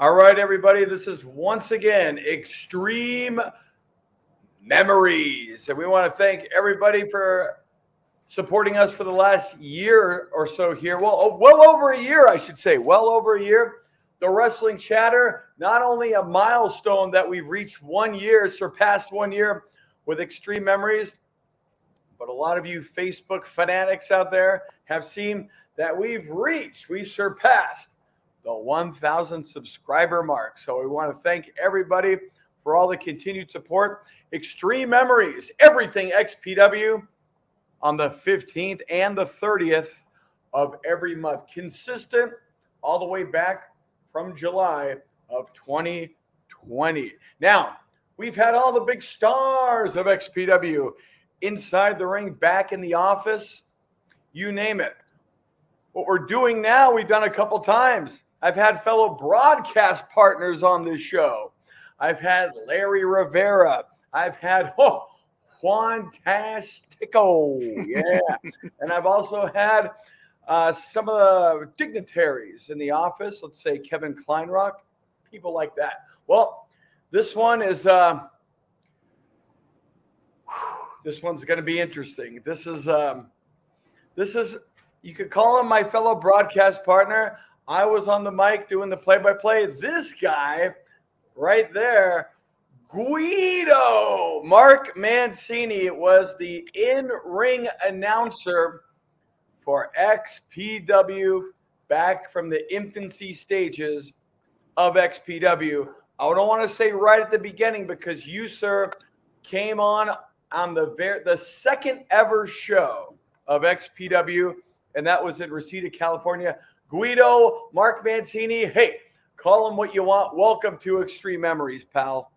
All right, everybody, this is once again Xtreme Memories. And we want to thank everybody for supporting us for the last year or so here. Well over a year, I should say. Well over a year. The Wrestling Chatter, not only a milestone that we've reached 1 year, surpassed 1 year with Xtreme Memories, but a lot of you Facebook fanatics out there have seen that we've surpassed the 1,000 subscriber mark. So we want to thank everybody for all the continued support. Xtreme Memories, everything XPW on the 15th and the 30th of every month. Consistent all the way back from July of 2020. Now, we've had all the big stars of XPW inside the ring, back in the office, you name it. What we're doing now, we've done a couple times. I've had fellow broadcast partners on this show. I've had Larry Rivera. I've had Juan Tastico. Yeah. And I've also had some of the dignitaries in the office. Let's say Kevin Kleinrock, people like that. Well, this one is this one's going to be interesting. This is you could call him my fellow broadcast partner. I was on the mic doing the play-by-play. This guy right there, Guido, Mark Mancini, was the in-ring announcer for XPW back from the infancy stages of XPW. I don't want to say right at the beginning because you, sir, came on the second ever show of XPW, and that was in Reseda, California. Guido, Mark Mancini, hey, call him what you want. Welcome to Xtreme Memories, pal.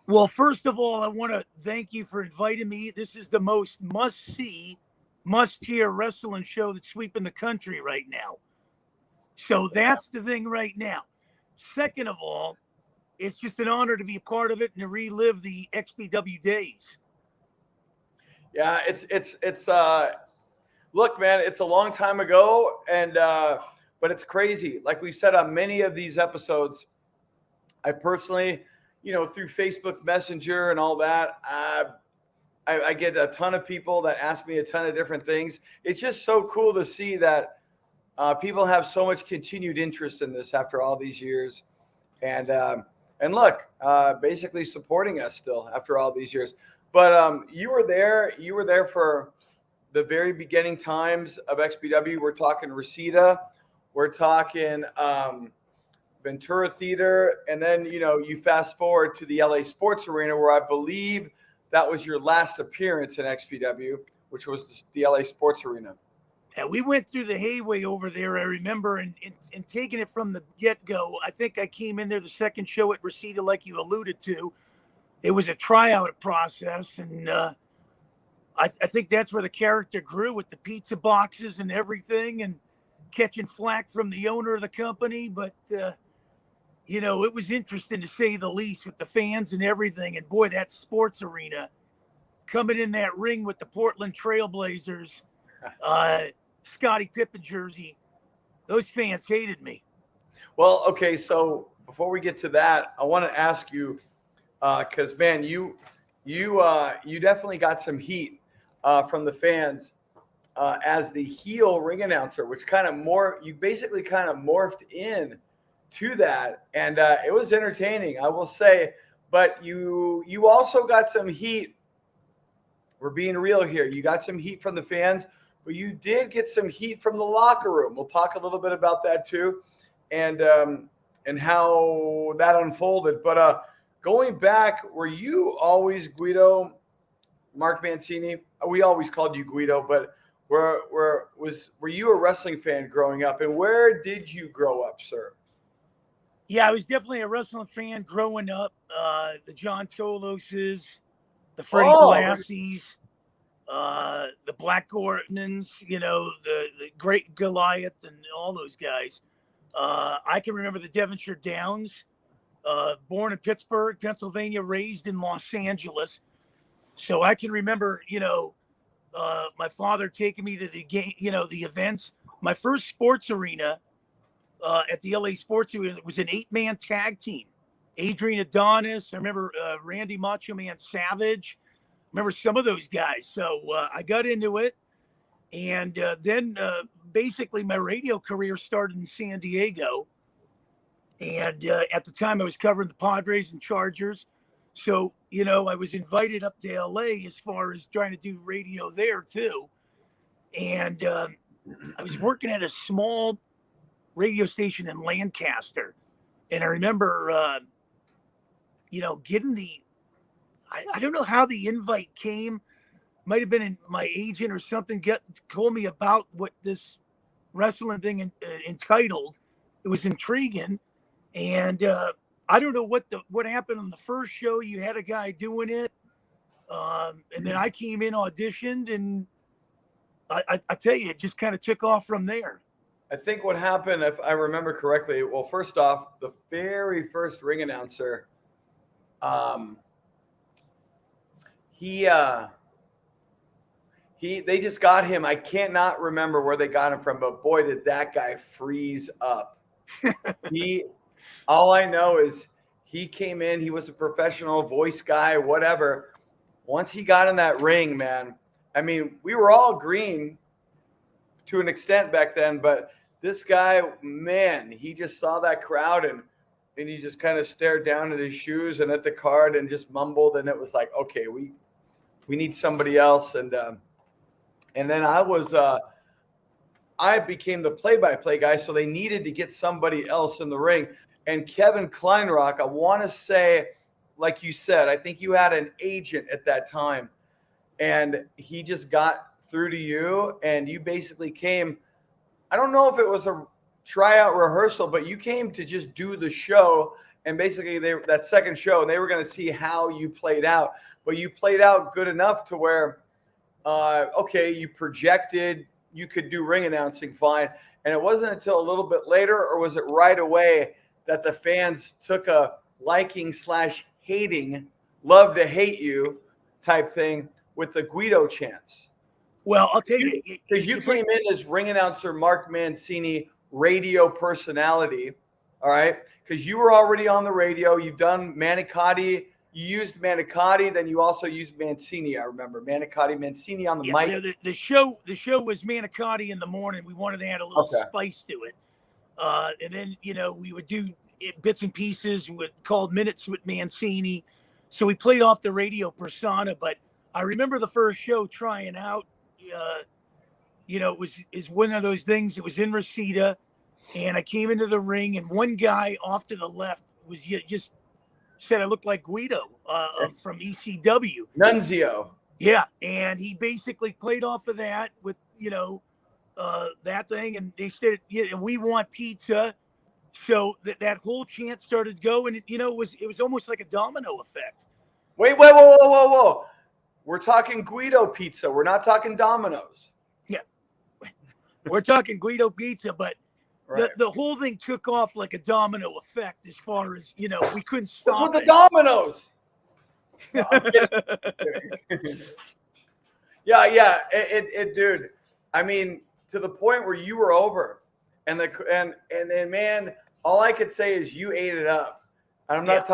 Well, first of all, I want to thank you for inviting me. This is the most must-see, must-hear wrestling show that's sweeping the country right now. So that's the thing right now. Second of all, it's just an honor to be a part of it and to relive the XPW days. Yeah, look, man, it's a long time ago, and but it's crazy. Like we said on many of these episodes, I personally, through Facebook Messenger and all that, I get a ton of people that ask me a ton of different things. It's just so cool to see that people have so much continued interest in this after all these years, and look, basically supporting us still after all these years. But you were there for the very beginning times of XPW. We're talking Reseda. We're talking Ventura Theater. And then, you fast forward to the LA Sports Arena, where I believe that was your last appearance in XPW, which was the LA Sports Arena. Yeah, we went through the Heatwave over there, I remember, and taking it from the get-go. I think I came in there the second show at Reseda, like you alluded to. It was a tryout process, and I think that's where the character grew, with the pizza boxes and everything, and catching flack from the owner of the company. But, it was interesting to say the least, with the fans and everything. And boy, that sports arena, coming in that ring with the Portland Trailblazers, Scottie Pippen jersey, those fans hated me. Well, okay, so before we get to that, I want to ask you, because, man, you definitely got some heat from the fans as the heel ring announcer, which you basically kind of morphed in to that, and it was entertaining, I will say. But you also got some heat. We're being real here. You got some heat from the fans, but you did get some heat from the locker room. We'll talk a little bit about that too, and how that unfolded. But going back, were you always Guido, Mark Mancini? We always called you Guido, but were you a wrestling fan growing up? And where did you grow up, sir? Yeah, I was definitely a wrestling fan growing up. The John Toloses, the Freddie Blassies, the Black Gordons, the Great Goliath, and all those guys. I can remember the Devonshire Downs. Born in Pittsburgh, Pennsylvania, raised in Los Angeles. So I can remember, my father taking me to the game, the events. My first sports arena at the LA Sports. It was an 8-man tag team. Adrian Adonis. I remember Randy Macho Man Savage. Remember some of those guys. So I got into it. And then basically my radio career started in San Diego. And at the time I was covering the Padres and Chargers. So, I was invited up to LA as far as trying to do radio there too. And I was working at a small radio station in Lancaster. And I remember, getting I don't know how the invite came. Might have been my agent or something told me about what this wrestling thing entitled. It was intriguing. And I don't know what happened on the first show. You had a guy doing it. And then I came in, auditioned, and I tell you, it just kind of took off from there. I think what happened, if I remember correctly, well, first off, the very first ring announcer, they just got him. I cannot remember where they got him from, but boy, did that guy freeze up. All I know is he came in, he was a professional voice guy, whatever. Once he got in that ring, man, I mean, we were all green to an extent back then, but this guy, man, he just saw that crowd and he just kind of stared down at his shoes and at the card and just mumbled. And it was like, okay, we need somebody else. And then I became the play-by-play guy. So they needed to get somebody else in the ring. And Kevin Kleinrock, I want to say, like you said, I think you had an agent at that time and he just got through to you and you basically came. I don't know if it was a tryout rehearsal, but you came to just do the show. And basically that second show, they were going to see how you played out, but you played out good enough to where, okay, you projected, you could do ring announcing fine. And it wasn't until a little bit later, or was it right away, that the fans took a liking/hating, love to hate you type thing with the Guido chants? Well, I'll tell you. Because you came in as ring announcer Mark Mancini, radio personality, all right? Because you were already on the radio. You've done Manicotti. You used Manicotti, then you also used Mancini, I remember. Manicotti, Mancini on the mic. The show was Manicotti in the morning. We wanted to add a little spice to it. And then, we would do bits and pieces. We called minutes with Mancini. So we played off the radio persona. But I remember the first show trying out, is one of those things. It was in Reseda. And I came into the ring. And one guy off to the left was just said I looked like Guido from ECW. Nunzio. Yeah. And he basically played off of that with, that thing, and they said, and we want pizza. So that whole chant started going, and it was almost like a domino effect. Wait, whoa. We're talking Guido pizza. We're not talking Domino's. Yeah. We're talking Guido pizza, but right. the whole thing took off like a domino effect as far as, we couldn't stop. What's with the Domino's? No, yeah. It dude. I mean, to the point where you were over, and then man, all I could say is you ate it up. And I'm not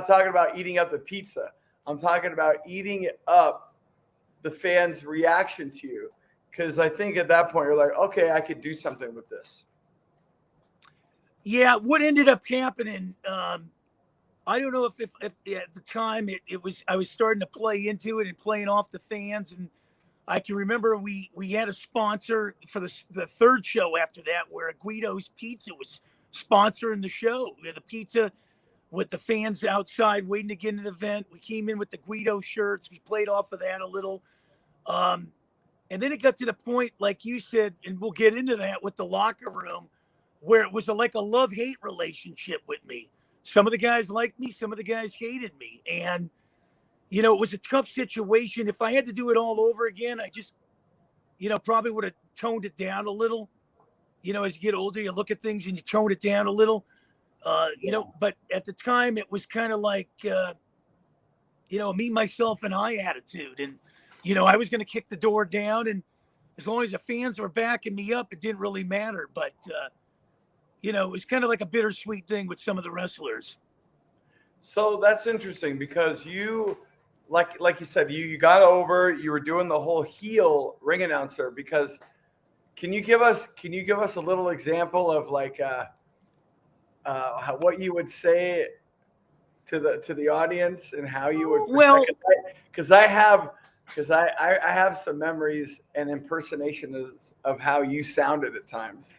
talking about eating up the pizza. I'm talking about eating up the fans' reaction to you. Because I think at that point you're like, okay, I could do something with this. Yeah, what ended up happening, I don't know if at the time I was starting to play into it and playing off the fans, and I can remember we had a sponsor for the third show after that, where Guido's Pizza was sponsoring the show. We had the pizza with the fans outside waiting to get into the event. We came in with the Guido shirts. We played off of that a little. And then it got to the point, like you said, and we'll get into that with the locker room, where it was like a love-hate relationship with me. Some of the guys liked me. Some of the guys hated me. And, it was a tough situation. If I had to do it all over again, I just, probably would have toned it down a little. As you get older, you look at things and you tone it down a little. But at the time it was kind of like, me, myself, and I attitude. And, I was going to kick the door down, and as long as the fans were backing me up, it didn't really matter. But, it's kind of like a bittersweet thing with some of the wrestlers. So that's interesting because you, like you said, you got over. You were doing the whole heel ring announcer. Because can you give us a little example of like what you would say to the audience and how you would? Well, because I have some memories and impersonations of how you sounded at times,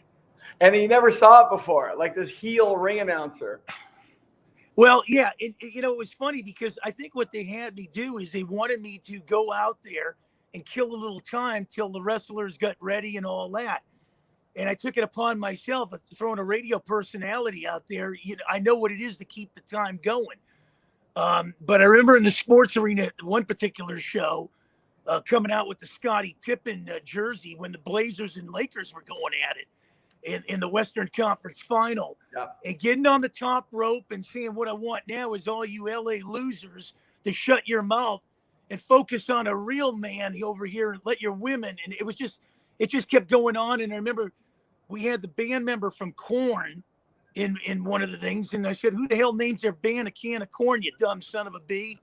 and you never saw it before, like this heel ring announcer. well, yeah, it was funny because I think what they had me do is they wanted me to go out there and kill a little time till the wrestlers got ready and all that. And I took it upon myself throwing a radio personality out there. I know what it is to keep the time going. But I remember in the sports arena, one particular show, coming out with the Scottie Pippen jersey when the Blazers and Lakers were going at it in the Western Conference Final, and getting on the top rope and saying, what I want now is all you LA losers to shut your mouth and focus on a real man over here and let your women. And it just kept going on. And I remember we had the band member from Korn in one of the things. And I said, who the hell names their band a can of corn, you dumb son of a bee?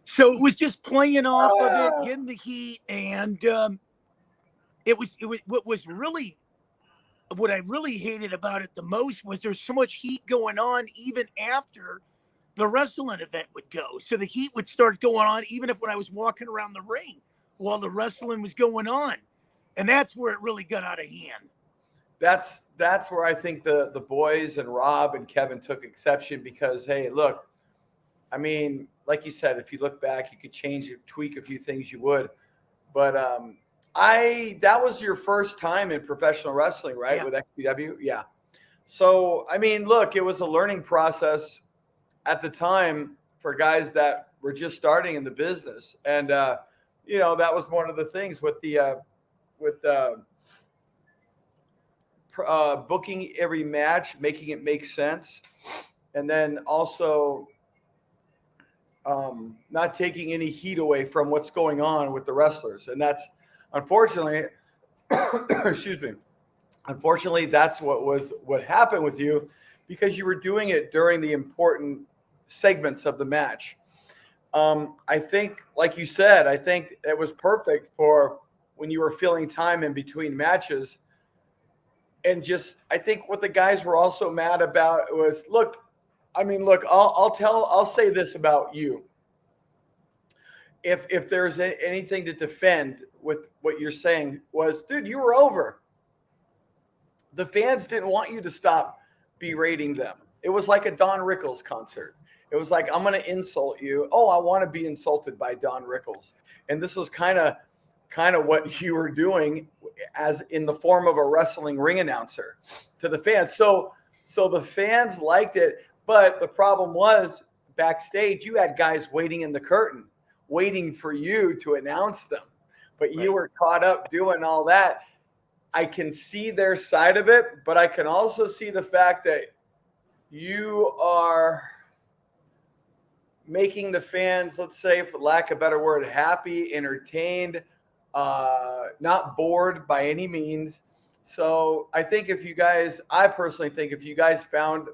So it was just playing off of it, getting the heat. And it was what I really hated about it the most was there's so much heat going on even after the wrestling event would go. So the heat would start going on even when I was walking around the ring while the wrestling was going on. And that's where it really got out of hand. That's where I think the boys and Rob and Kevin took exception because, hey, look, I mean, like you said, if you look back, you could change or tweak a few things you would. But that was your first time in professional wrestling, right? Yeah. With XPW? Yeah. So, I mean, look, it was a learning process at the time for guys that were just starting in the business. And, that was one of the things with booking every match, making it make sense. And then also not taking any heat away from what's going on with the wrestlers. And that's, unfortunately, excuse me, unfortunately, that's what happened with you because you were doing it during the important segments of the match. I think, like you said, I think it was perfect for when you were filling time in between matches. And just, I think what the guys were also mad about was, I'll say this about you. If there's anything to defend with what you're saying was, dude, you were over. The fans didn't want you to stop berating them. It was like a Don Rickles concert. It was like, I'm going to insult you. Oh, I want to be insulted by Don Rickles. And this was kind of what you were doing as in the form of a wrestling ring announcer to the fans. So the fans liked it. But the problem was backstage, you had guys waiting in the curtain, waiting for you to announce them. But you were caught up doing all that. I can see their side of it, but I can also see the fact that you are making the fans, let's say, for lack of a better word, happy, entertained, not bored by any means. So I think I personally think if you guys found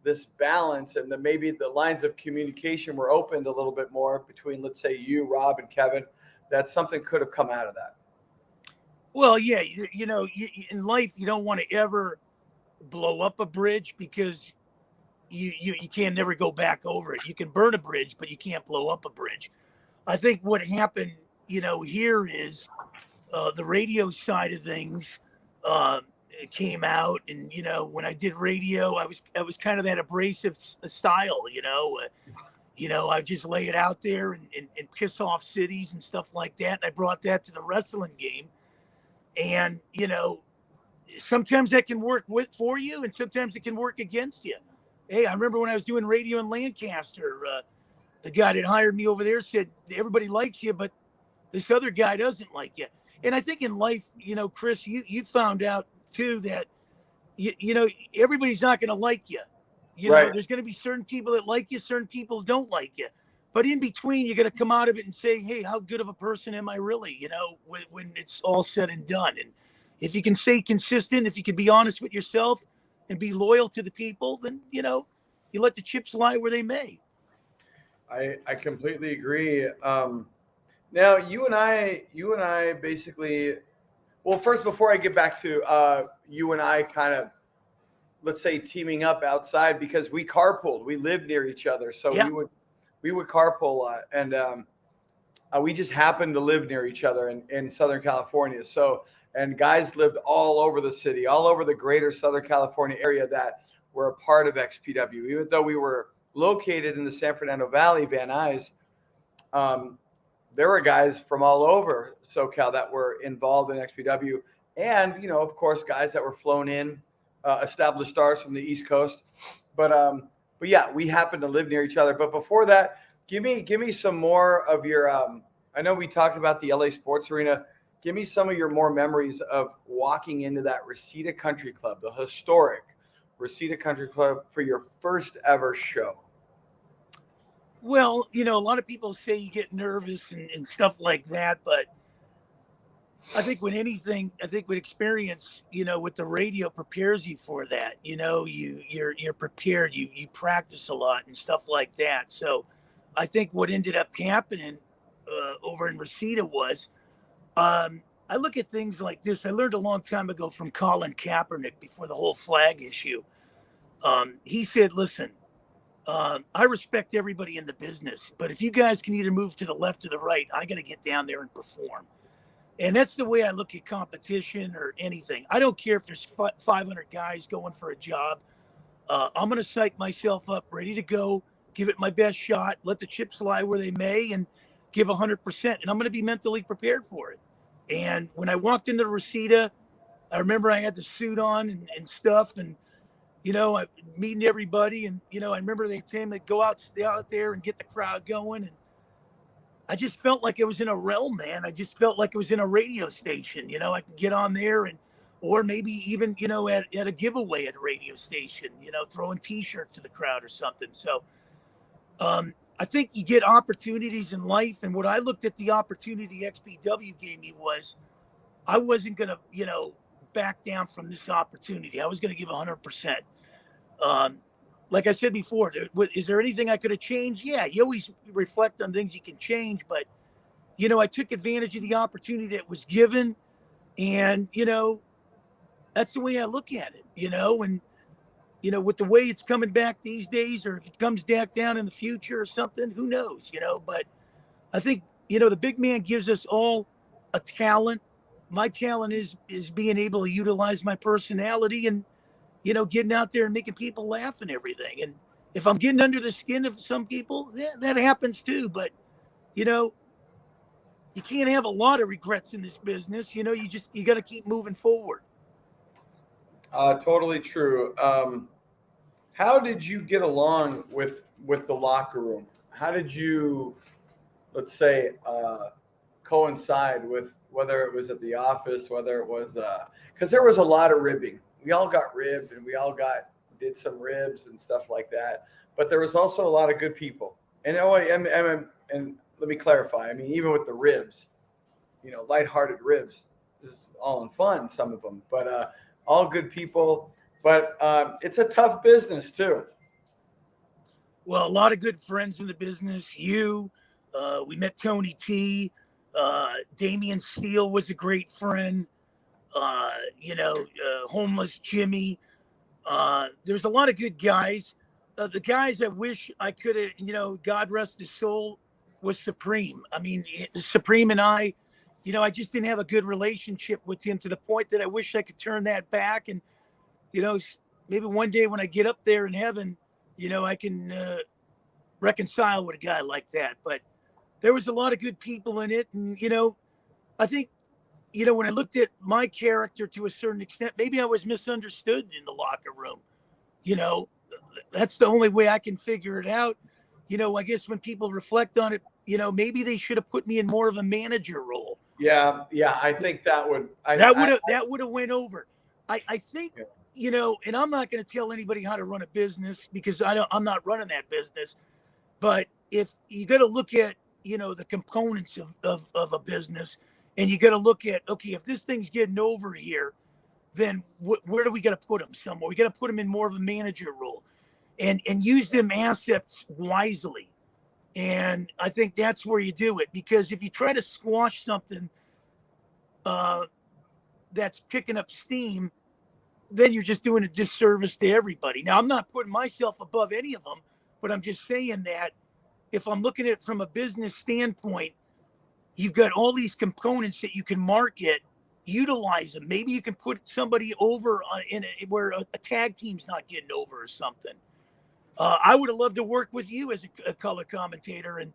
this balance and then maybe the lines of communication were opened a little bit more between, let's say, you, Rob, and Kevin, that something could have come out of that. Well, yeah, in life, you don't want to ever blow up a bridge because you can never go back over it. You can burn a bridge, but you can't blow up a bridge. I think what happened, here is the radio side of things came out, and when I did radio, I was kind of that abrasive style. I just lay it out there and piss off cities and stuff like that. And I brought that to the wrestling game. And, sometimes that can work for you and sometimes it can work against you. Hey, I remember when I was doing radio in Lancaster, the guy that hired me over there said, everybody likes you, but this other guy doesn't like you. And I think in life, Kris, you found out too that, everybody's not going to like you. There's going to be certain people that like you, certain people don't like you. But in between, you're going to come out of it and say, hey, how good of a person am I really, when it's all said and done. And, if you can stay consistent, if you can be honest with yourself and be loyal to the people, then, you let the chips lie where they may. I completely agree. Now you and I basically, well, first, before I get back to you and I kind of, let's say, teaming up outside, because we carpooled, we lived near each other. So Yeah. we would carpool a lot. And we just happened to live near each other in Southern California. So, and guys lived all over the city, all over the greater Southern California area that were a part of XPW. Even though we were located in the San Fernando Valley, Van Nuys, there were guys from all over SoCal that were involved in XPW. And, of course, guys that were flown in, established stars from the East Coast. But yeah, we happened to live near each other. But before that, give me some more of your, I know we talked about the LA Sports Arena. Give me some of your more memories of walking into that Reseda Country Club, the historic Reseda Country Club, for your first ever show. Well, a lot of people say you get nervous and stuff like that, but I think with experience, with the radio prepares you for that. You're prepared. You practice a lot and stuff like that. So I think what ended up happening over in Reseda was, I look at things like this. I learned a long time ago from Colin Kaepernick before the whole flag issue. He said, listen, I respect everybody in the business, but if you guys can either move to the left or the right, I got to get down there and perform. And that's the way I look at competition or anything. I don't care if there's 500 guys going for a job. I'm going to psych myself up, ready to go, give it my best shot, let the chips lie where they may, and give 100%. And I'm going to be mentally prepared for it. And when I walked into Reseda, I remember I had the suit on and stuff, and I meeting everybody, and I remember they told me to go out there and get the crowd going, and I just felt like I was in a realm, man. I just felt like I was in a radio station. I could get on there or maybe even at a giveaway at a radio station, throwing T-shirts to the crowd or something. So I think you get opportunities in life, and what I looked at the opportunity XPW gave me was I wasn't gonna back down from this opportunity. I was going to give 100%. Like I said before, is there anything I could have changed? Yeah, you always reflect on things you can change, but I took advantage of the opportunity that was given, and that's the way I look at it. And with the way it's coming back these days, or if it comes back down in the future or something, who knows? But I think the big man gives us all a talent. My talent is being able to utilize my personality and, getting out there and making people laugh and everything. And if I'm getting under the skin of some people, yeah, that happens too. But, you can't have a lot of regrets in this business. You got to keep moving forward. Totally true. How did you get along with the locker room? How did you, let's say, coincide with, whether it was at the office, whether it was because there was a lot of ribbing. We all got ribbed, and we all did some ribs and stuff like that. But there was also a lot of good people. And and let me clarify. I mean, even with the ribs, lighthearted ribs is all in fun, some of them, but all good people. But it's a tough business too. Well, a lot of good friends in the business. We met Tony T. Damian Steele was a great friend. Homeless Jimmy. There's a lot of good guys. The guys I wish I could have, God rest his soul, was Supreme. I mean, Supreme and I just didn't have a good relationship with him, to the point that I wish I could turn that back. And, maybe one day when I get up there in heaven, I can reconcile with a guy like that. But there was a lot of good people in it. And, I think, when I looked at my character to a certain extent, maybe I was misunderstood in the locker room. That's the only way I can figure it out. I guess when people reflect on it, maybe they should have put me in more of a manager role. Yeah. I think that would have went over. I think, and I'm not going to tell anybody how to run a business, because I'm not running that business. But if you got to look at, the components of a business, And you got to look at, okay, if this thing's getting over here, then where do we got to put them somewhere? We got to put them in more of a manager role and use them assets wisely. And I think that's where you do it, because if you try to squash something that's picking up steam, then you're just doing a disservice to everybody. Now, I'm not putting myself above any of them, but I'm just saying that if I'm looking at it from a business standpoint, you've got all these components that you can market, utilize them. Maybe you can put somebody over where a tag team's not getting over or something. I would have loved to work with you as a color commentator and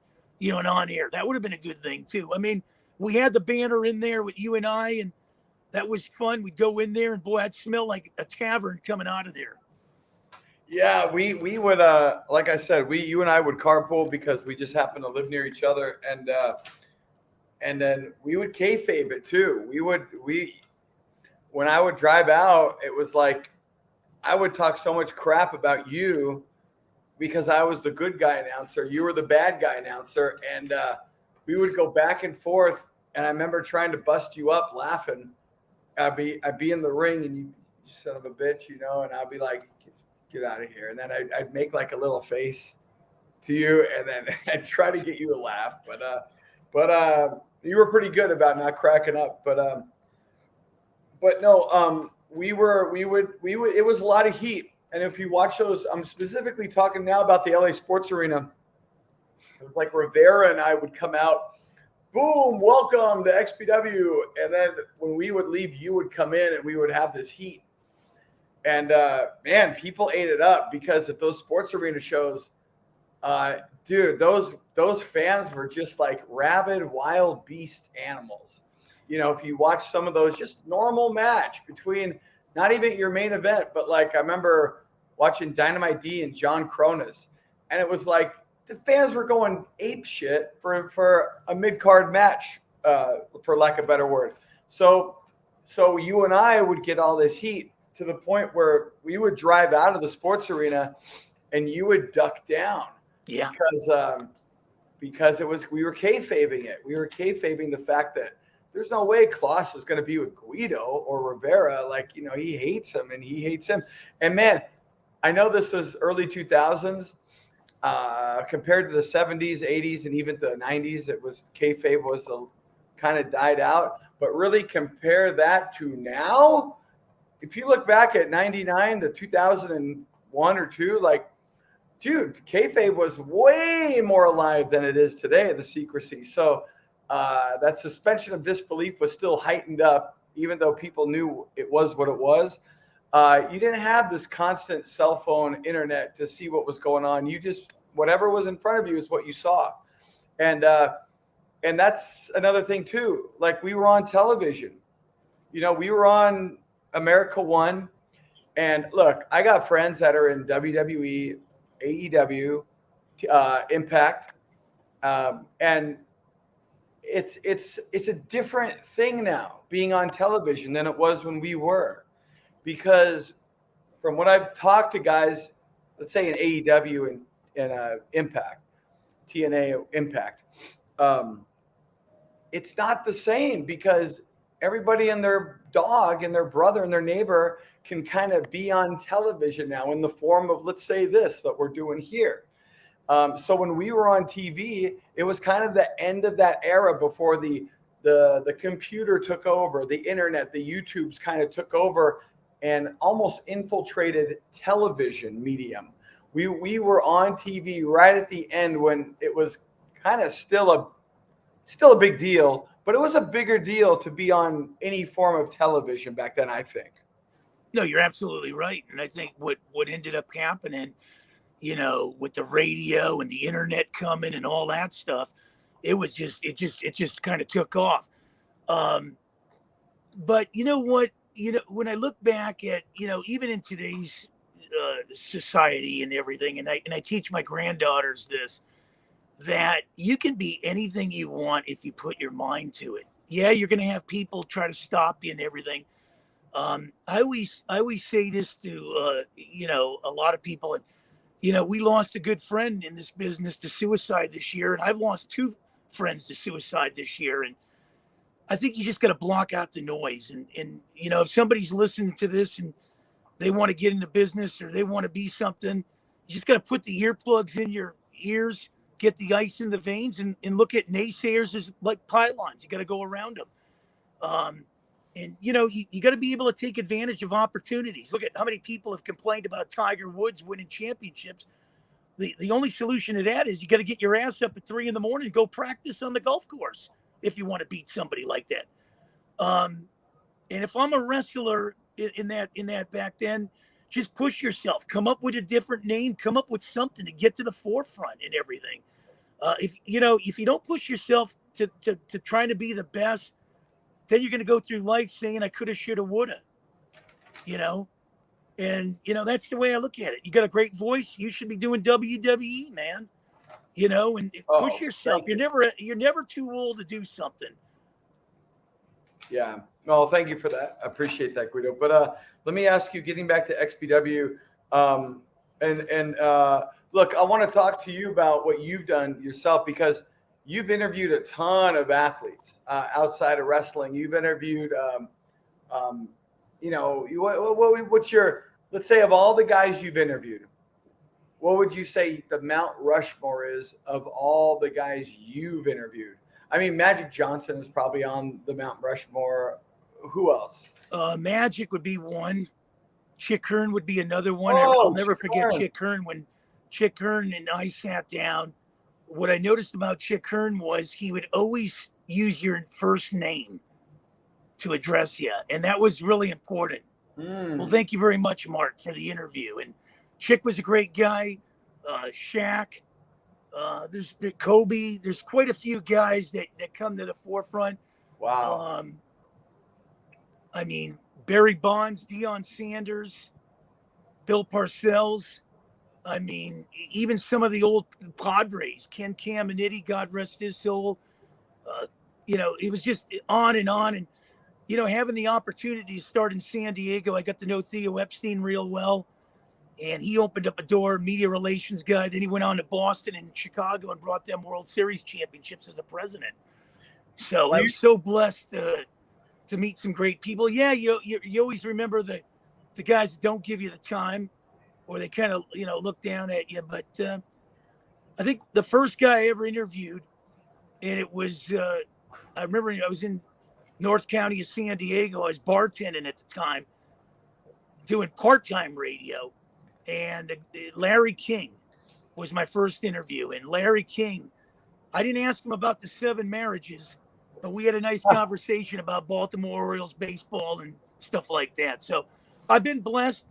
on air. That would have been a good thing too. I mean, we had the banner in there with you and I, and that was fun. We'd go in there and boy, I'd smell like a tavern coming out of there. Yeah, we would like I said, you and I would carpool because we just happened to live near each other, and then we would kayfabe it too. When I would drive out, it was like I would talk so much crap about you because I was the good guy announcer. You were the bad guy announcer, and we would go back and forth. And I remember trying to bust you up laughing. I'd be in the ring, and you son of a bitch, and I'd be like, get out of here. And then I'd make like a little face to you, and then I'd try to get you to laugh. But you were pretty good about not cracking up. But no, we would, it was a lot of heat. And if you watch those, I'm specifically talking now about the LA Sports Arena. It was like Rivera and I would come out, boom, welcome to XPW. And then when we would leave, you would come in and we would have this heat. And man, people ate it up because at those sports arena shows, dude, those fans were just like rabid, wild beast animals. If you watch some of those, just normal match between not even your main event, but like I remember watching Dynamite D and John Cronus, and it was like the fans were going ape shit for a mid-card match, for lack of a better word. So you and I would get all this heat to the point where we would drive out of the sports arena and you would duck down. Yeah. Because we were kayfabing it. We were kayfabing the fact that there's no way Kloss is going to be with Guido or Rivera. Like, he hates him and he hates him. And man, I know this was early 2000s compared to the 70s, 80s, and even the 90s. It was kayfabe was kind of died out. But really compare that to now. If you look back at 99 to 2001 or two, like, dude, kayfabe was way more alive than it is today, the secrecy. So that suspension of disbelief was still heightened up, even though people knew it was what it was. You didn't have this constant cell phone internet to see what was going on. You just, whatever was in front of you is what you saw. And that's another thing too. Like, we were on television, we were on America One. And look, I got friends that are in WWE, AEW, Impact, and it's a different thing now being on television than it was when we were, because from what I've talked to guys, let's say in AEW and Impact, TNA Impact, it's not the same because everybody and their dog and their brother and their neighbor can kind of be on television now in the form of, let's say, this that we're doing here. So when we were on TV, it was kind of the end of that era before the computer took over, the internet, the YouTubes kind of took over and almost infiltrated television medium. We were on TV right at the end when it was kind of still a big deal, but it was a bigger deal to be on any form of television back then, I think. No, you're absolutely right. And I think what ended up happening, with the radio and the internet coming and all that stuff, it just kind of took off. But you know what, when I look back at, even in today's society and everything, and I teach my granddaughters this, that you can be anything you want if you put your mind to it. Yeah, you're going to have people try to stop you and everything. I always say this to, a lot of people, and, we lost a good friend in this business to suicide this year. And I've lost 2 friends to suicide this year. And I think you just got to block out the noise. And, you know, if somebody's listening to this and they want to get into business or they want to be something, you just got to put the earplugs in your ears, get the ice in the veins, and look at naysayers as like pylons. You got to go around them. And, you know, you got to be able to take advantage of opportunities. Look at how many people have complained about Tiger Woods winning championships. The only solution to that is you got to get your ass up at 3 a.m. and go practice on the golf course if you want to beat somebody like that. And if I'm a wrestler in that back then, just push yourself, come up with a different name, come up with something to get to the forefront and everything. If you don't push yourself to trying to be the best, then you're going to go through life saying I coulda, shoulda, woulda, you know? And, you know, that's the way I look at it. You got a great voice. You should be doing WWE, man, you know, and push yourself. You're never too old to do something. Yeah. No, thank you for that. I appreciate that, Guido. But let me ask you, getting back to XPW, look, I want to talk to you about what you've done yourself, because you've interviewed a ton of athletes outside of wrestling. You've interviewed, what's your, let's say, of all the guys you've interviewed, what would you say the Mount Rushmore is of all the guys you've interviewed? I mean, Magic Johnson is probably on the Mount Rushmore. Who else? Magic would be one. Chick Hearn would be another one. Oh, I'll never forget Chick Hearn. When Chick Hearn and I sat down, what I noticed about Chick Hearn was he would always use your first name to address you. And that was really important. Well, thank you very much, Mark, for the interview. And Chick was a great guy. Shaq. There's Kobe. There's quite a few guys that come to the forefront. Wow. I mean, Barry Bonds, Deion Sanders, Bill Parcells. I mean, even some of the old Padres, Ken Caminiti, God rest his soul. It was just on. And, having the opportunity to start in San Diego, I got to know Theo Epstein real well. And he opened up a door, media relations guy. Then he went on to Boston and Chicago and brought them World Series championships as a president. So I was so blessed to meet some great people. Yeah, you always remember the guys that don't give you the time, or they kind of, look down at you. But I think the first guy I ever interviewed, and it was, I remember I was in North County of San Diego. I was bartending at the time, doing part-time radio. And Larry King was my first interview. And Larry King, I didn't ask him about the 7 marriages, but we had a nice conversation about Baltimore Orioles baseball and stuff like that. So I've been blessed.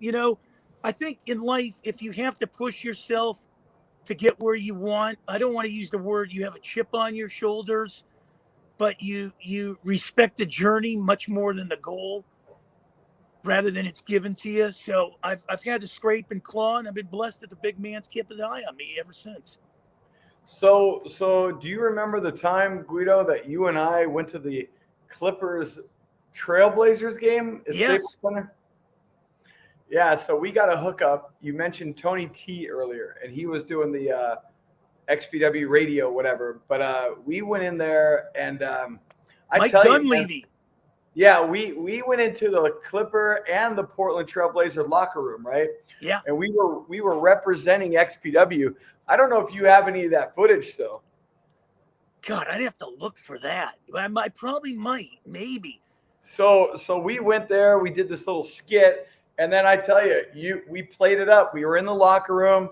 I think in life, if you have to push yourself to get where you want, I don't want to use the word you have a chip on your shoulders, but you respect the journey much more than the goal, rather than it's given to you. So I've had to scrape and claw, and I've been blessed that the big man's kept an eye on me ever since. So do you remember the time, Guido, that you and I went to the Clippers Trailblazers game at Staples Center? Yeah, so we got a hookup. You mentioned Tony T earlier, and he was doing the XPW radio, whatever. But we went in there, and Mike Dunleavy. Yeah, we went into the Clipper and the Portland Trailblazer locker room, right? Yeah. And we were representing XPW. I don't know if you have any of that footage still. God, I'd have to look for that. I probably might, maybe. So we went there, we did this little skit, and then I tell you, we played it up. We were in the locker room,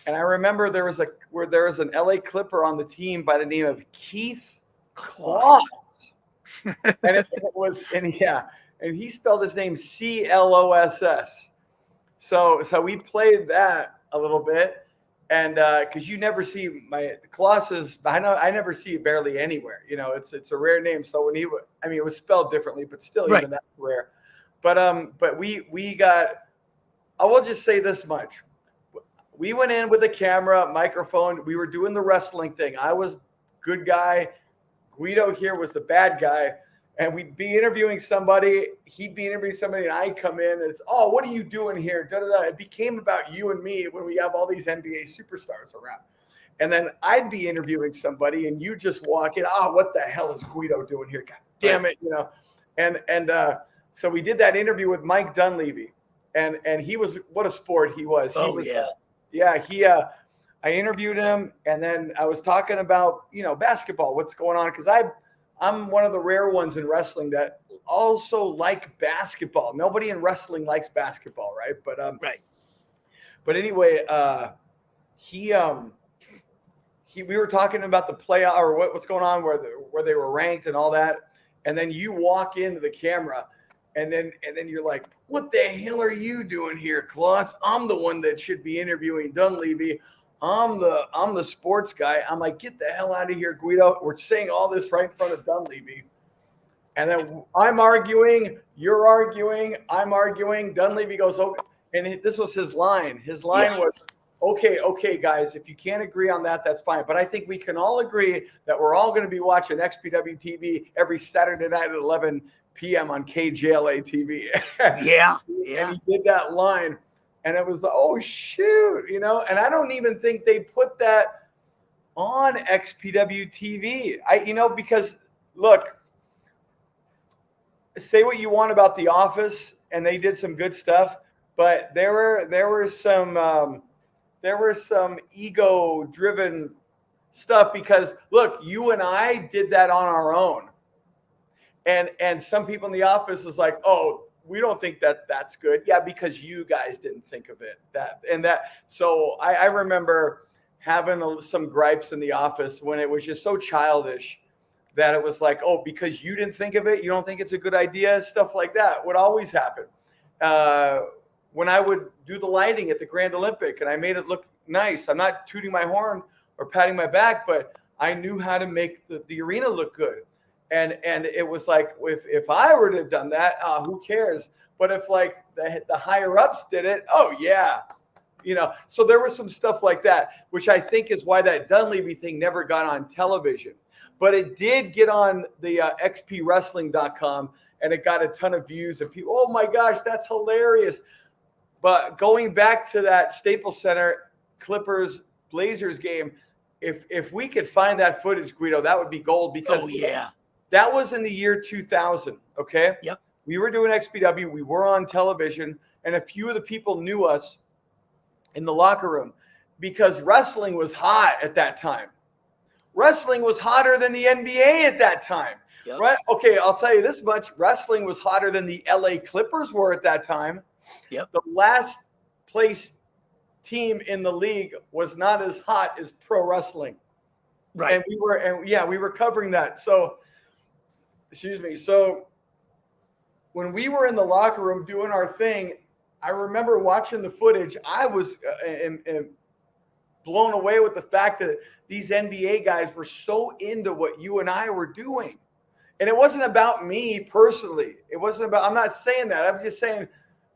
and I remember there was an LA Clipper on the team by the name of Kris Kloss. And he spelled his name Closs. So we played that a little bit, and because you never see my Klosses, I never see it barely anywhere. It's a rare name. So when it was spelled differently, but still even that's rare. But we got. I will just say this much: we went in with a camera, microphone. We were doing the wrestling thing. I was good guy. Guido here was the bad guy, and we'd be interviewing somebody. He'd be interviewing somebody, and I'd come in, and it's, oh, what are you doing here? Da, da, da. It became about you and me when we have all these NBA superstars around. And then I'd be interviewing somebody, and you just walk in, oh, what the hell is Guido doing here? God damn it, you know. And so we did that interview with Mike Dunleavy, and he was, what a sport he was. He was, I interviewed him, and then I was talking about, you know, basketball, what's going on, because I'm one of the rare ones in wrestling that also like basketball. Nobody in wrestling likes basketball, right? But right. But anyway, we were talking about the playoff, or what's going on, where they were ranked and all that, and then you walk into the camera, and then you're like, "What the hell are you doing here, Kloss? I'm the one that should be interviewing Dunleavy. I'm the sports guy." I'm like, "Get the hell out of here, Guido." We're saying all this right in front of Dunleavy, and then I'm arguing, you're arguing, I'm arguing. Dunleavy goes, "Okay," and this was his line. His line was, Okay, guys, if you can't agree on that, that's fine. But I think we can all agree that we're all going to be watching XPW TV every Saturday night at 11 p.m. on KJLA TV. Yeah. And he did that line, and it was, oh, shoot, you know. And I don't even think they put that on XPW TV. Because, look, say what you want about The Office, and they did some good stuff, but there were some ego-driven stuff, because, look, you and I did that on our own. And some people in The Office was like, oh, we don't think that's good. Yeah, because you guys didn't think of it. So I remember having some gripes in The Office when it was just so childish that it was like, oh, because you didn't think of it, you don't think it's a good idea? Stuff like that would always happen. When I would do the lighting at the Grand Olympic and I made it look nice, I'm not tooting my horn or patting my back, but I knew how to make the arena look good. And it was like, if I were to have done that, who cares? But if like the higher ups did it, oh yeah, you know. So there was some stuff like that, which I think is why that Dunleavy thing never got on television. But it did get on the xpwrestling.com, and it got a ton of views, and people, oh my gosh, that's hilarious. But going back to that Staples Center Clippers Blazers game, if we could find that footage, Guido, that would be gold, because that was in the year 2000. Okay. Yep. We were doing XPW. We were on television, and a few of the people knew us in the locker room because wrestling was hot at that time. Wrestling was hotter than the NBA at that time. Yep. Right? Okay, I'll tell you this much. Wrestling was hotter than the LA Clippers were at that time. Yep. The last place team in the league was not as hot as pro wrestling. Right. And we were covering that. So, excuse me. So when we were in the locker room doing our thing, I remember watching the footage. I was blown away with the fact that these NBA guys were so into what you and I were doing. And it wasn't about me personally. I'm not saying that. I'm just saying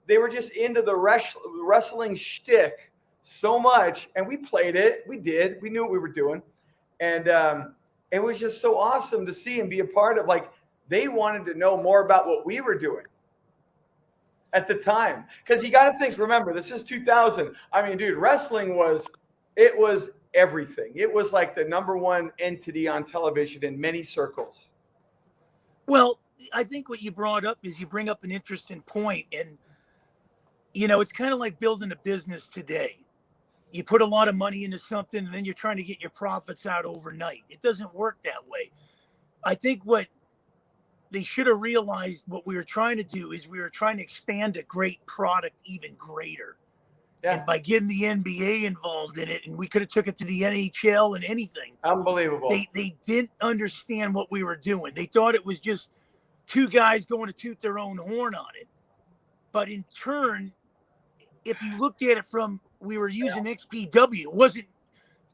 they were just into the wrestling shtick so much. And we played it. We did. We knew what we were doing. And it was just so awesome to see and be a part of. Like, they wanted to know more about what we were doing at the time. Because you got to think, remember, this is 2000. I mean, dude, wrestling was everything. It was like the number one entity on television in many circles. Well, I think what you brought up is you bring up an interesting point. And, you know, it's kind of like building a business today. You put a lot of money into something, and then you're trying to get your profits out overnight. It doesn't work that way. I think what they should have realized, what we were trying to do is we were trying to expand a great product even greater. Yeah. And by getting the NBA involved in it, and we could have took it to the NHL and anything. Unbelievable. They didn't understand what we were doing. They thought it was just two guys going to toot their own horn on it. But in turn, if you looked at it from, we were using XPW. It wasn't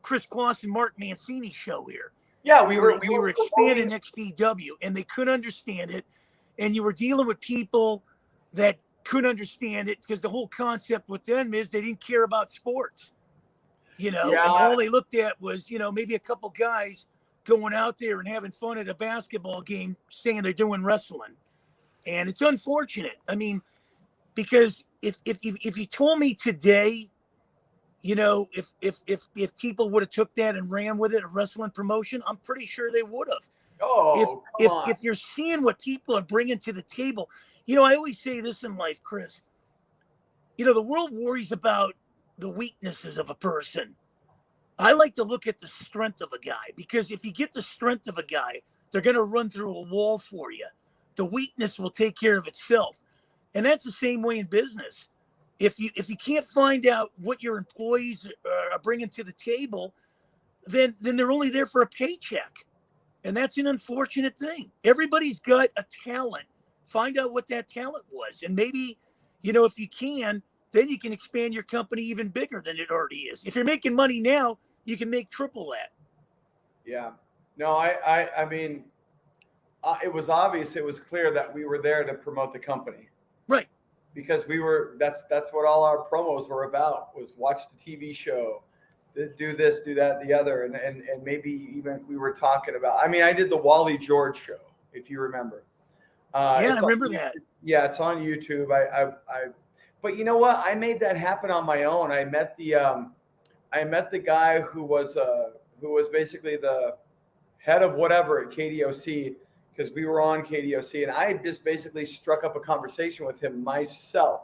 Kris Kloss and Mark Mancini show here. Yeah, we were expanding XPW, and they couldn't understand it. And you were dealing with people that couldn't understand it, because the whole concept with them is they didn't care about sports, you know. Yeah. And all they looked at was, you know, maybe a couple guys going out there and having fun at a basketball game saying they're doing wrestling. And it's unfortunate. I mean, because if you told me today, you know, if people would have took that and ran with it, a wrestling promotion, I'm pretty sure they would have. Oh, come on. If you're seeing what people are bringing to the table, you know, I always say this in life, Kris. You know, the world worries about the weaknesses of a person. I like to look at the strength of a guy, because if you get the strength of a guy, they're going to run through a wall for you. The weakness will take care of itself. And that's the same way in business. If you can't find out what your employees are bringing to the table, then they're only there for a paycheck. And that's an unfortunate thing. Everybody's got a talent. Find out what that talent was. And maybe, you know, if you can, then you can expand your company even bigger than it already is. If you're making money now, you can make triple that. Yeah. No, I mean, it was obvious. It was clear that we were there to promote the company. Right. Because that's what all our promos were about, was watch the TV show, do this, do that, the other. And maybe even we were talking about, I mean, I did the Wally George show, if you remember. Yeah, I remember that. Yeah, it's on YouTube. But you know what? I made that happen on my own. I met the guy who was basically the head of whatever at KDOC, because we were on KDOC, and I just basically struck up a conversation with him myself.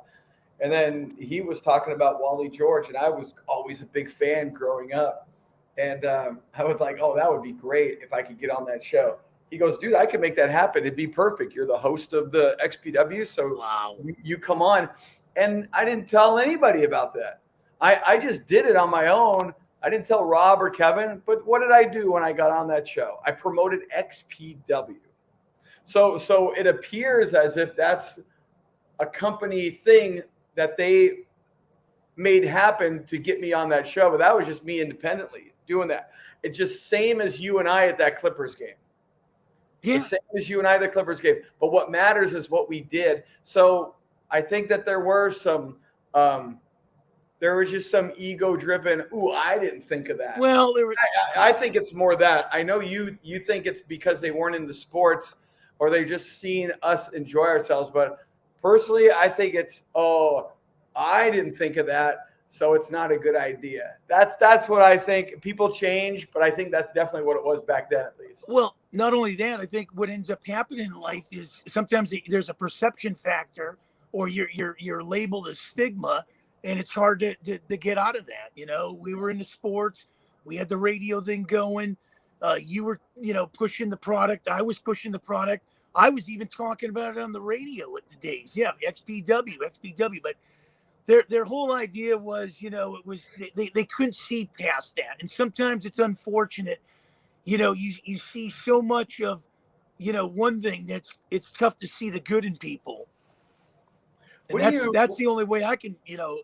And then he was talking about Wally George, and I was always a big fan growing up. And I was like, oh, that would be great if I could get on that show. He goes, dude, I could make that happen. It'd be perfect. You're the host of the XPW, so wow, you come on. And I didn't tell anybody about that. I just did it on my own. I didn't tell Rob or Kevin, but what did I do when I got on that show? I promoted XPW. So it appears as if that's a company thing that they made happen to get me on that show, but that was just me independently doing that. It's just same as you and I at that Clippers game. Yeah. The same as you and I at the Clippers game. But what matters is what we did. So I think that there were some there was just some ego-driven, ooh, I didn't think of that. Well, I think it's more that. I know you think it's because they weren't into sports or they just seen us enjoy ourselves. But personally, I think it's, oh, I didn't think of that, so it's not a good idea. That's what I think. People change, but I think that's definitely what it was back then, at least. Well, not only that, I think what ends up happening in life is sometimes there's a perception factor, or you're labeled as stigma, and it's hard to get out of that. You know, we were into sports, we had the radio thing going. You were, you know, pushing the product. I was pushing the product. I was even talking about it on the radio at the days. Yeah, XPW. But their whole idea was, you know, it was they couldn't see past that. And sometimes it's unfortunate, you know, you see so much of, you know, one thing it's tough to see the good in people. And that's the only way I can, yeah.